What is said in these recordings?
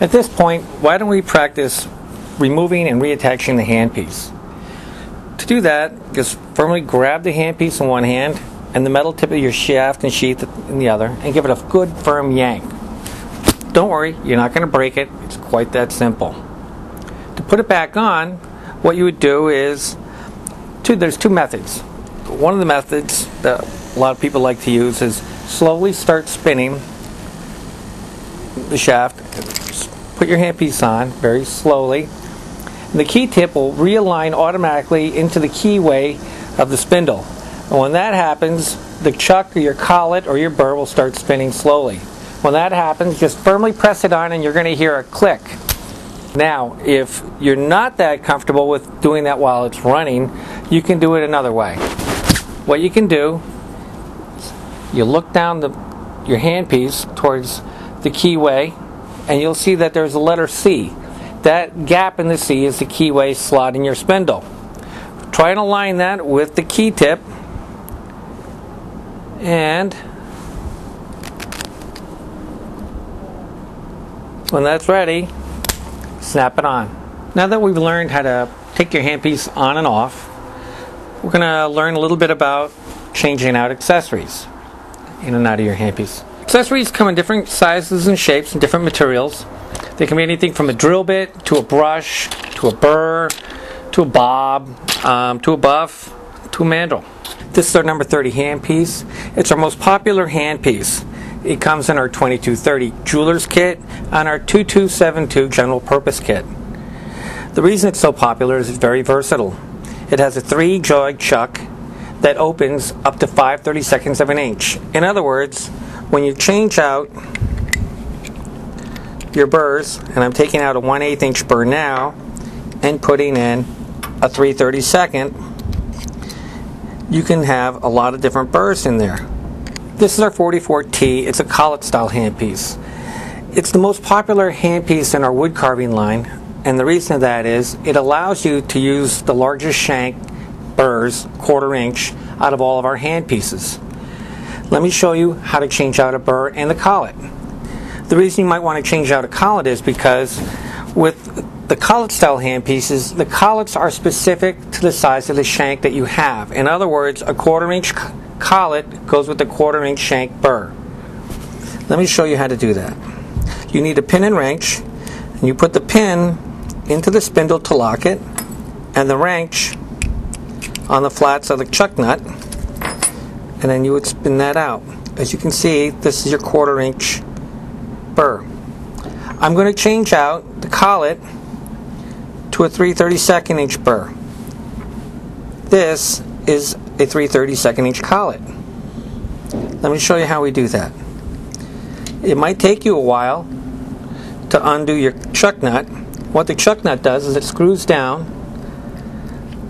At this point, why don't we practice removing and reattaching the handpiece? To do that, just firmly grab the handpiece in one hand and the metal tip of your shaft and sheath in the other, and give it a good firm yank. Don't worry, you're not going to break it. It's quite that simple. To put it back on, what you would do is, there's two methods. One of the methods that a lot of people like to use is slowly start spinning the shaft. Put your handpiece on very slowly. And the key tip will realign automatically into the keyway of the spindle. And when that happens, the chuck or your collet or your burr will start spinning slowly. When that happens, just firmly press it on and you're going to hear a click. Now, if you're not that comfortable with doing that while it's running, you can do it another way. What you can do, you look down your handpiece towards the keyway, and you'll see that there's a letter C. That gap in the C is the keyway slot in your spindle. Try and align that with the key tip, and when that's ready, snap it on. Now that we've learned how to take your handpiece on and off, we're going to learn a little bit about changing out accessories in and out of your handpiece. Accessories come in different sizes and shapes and different materials. They can be anything from a drill bit to a brush to a burr to a bob to a buff to a mandrel. This is our number 30 handpiece. It's our most popular handpiece. It comes in our 2230 jeweler's kit and our 2272 general purpose kit. The reason it's so popular is it's very versatile. It has a 3-joy chuck that opens up to 5/32 of an inch. In other words, when you change out your burrs, and I'm taking out a 1/8 inch burr now and putting in a 3/32, you can have a lot of different burrs in there. This is our 44T. It's a collet style handpiece. It's the most popular handpiece in our wood carving line, and the reason of that is it allows you to use the largest shank burrs, 1/4 inch, out of all of our handpieces. Let me show you how to change out a burr and the collet. The reason you might want to change out a collet is because with the collet style handpieces, the collets are specific to the size of the shank that you have. In other words, a 1/4 inch collet goes with the 1/4 inch shank burr. Let me show you how to do that. You need a pin and wrench, and you put the pin into the spindle to lock it, and the wrench on the flats of the chuck nut, and then you would spin that out. As you can see, this is your 1/4 inch burr. I'm going to change out the collet to a 3/32 inch burr. This is a 3/32 inch collet. Let me show you how we do that. It might take you a while to undo your chuck nut. What the chuck nut does is it screws down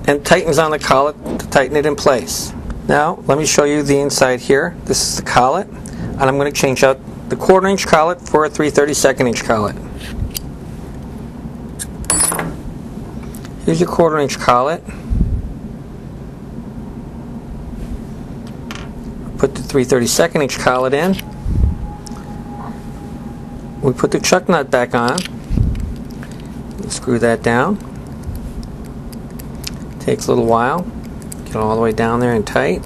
and tightens on the collet to tighten it in place. Now let me show you the inside here. This is the collet, and I'm going to change out the 1/4 inch collet for a 3/32 inch collet. Here's your 1/4 inch collet. Put the 3/32 inch collet in. We put the chuck nut back on. Screw that down. Takes a little while. Get all the way down there and tight.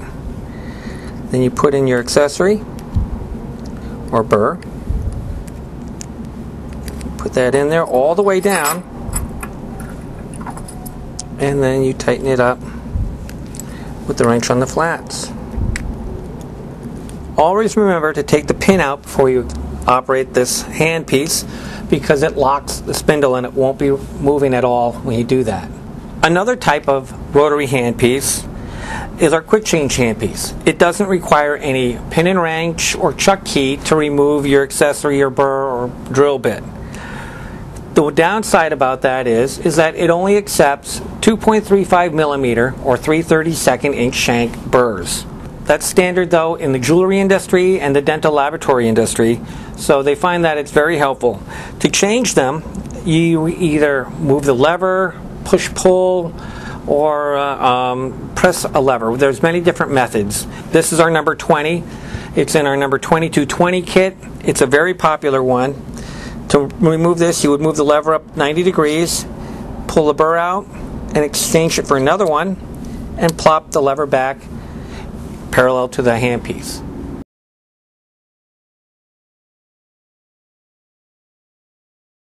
Then you put in your accessory or burr. Put that in there all the way down, and then you tighten it up with the wrench on the flats. Always remember to take the pin out before you operate this handpiece, because it locks the spindle and it won't be moving at all when you do that. Another type of rotary handpiece is our quick change handpiece. It doesn't require any pin and wrench or chuck key to remove your accessory or burr or drill bit. The downside about that is that it only accepts 2.35 millimeter or 3/32 inch shank burrs. That's standard though in the jewelry industry and the dental laboratory industry, so they find that it's very helpful. To change them, you either move the lever, push pull, or press a lever. There's many different methods. This is our number 20. It's in our number 2220 kit. It's a very popular one. To remove this, you would move the lever up 90 degrees, pull the burr out, and exchange it for another one, and plop the lever back parallel to the handpiece.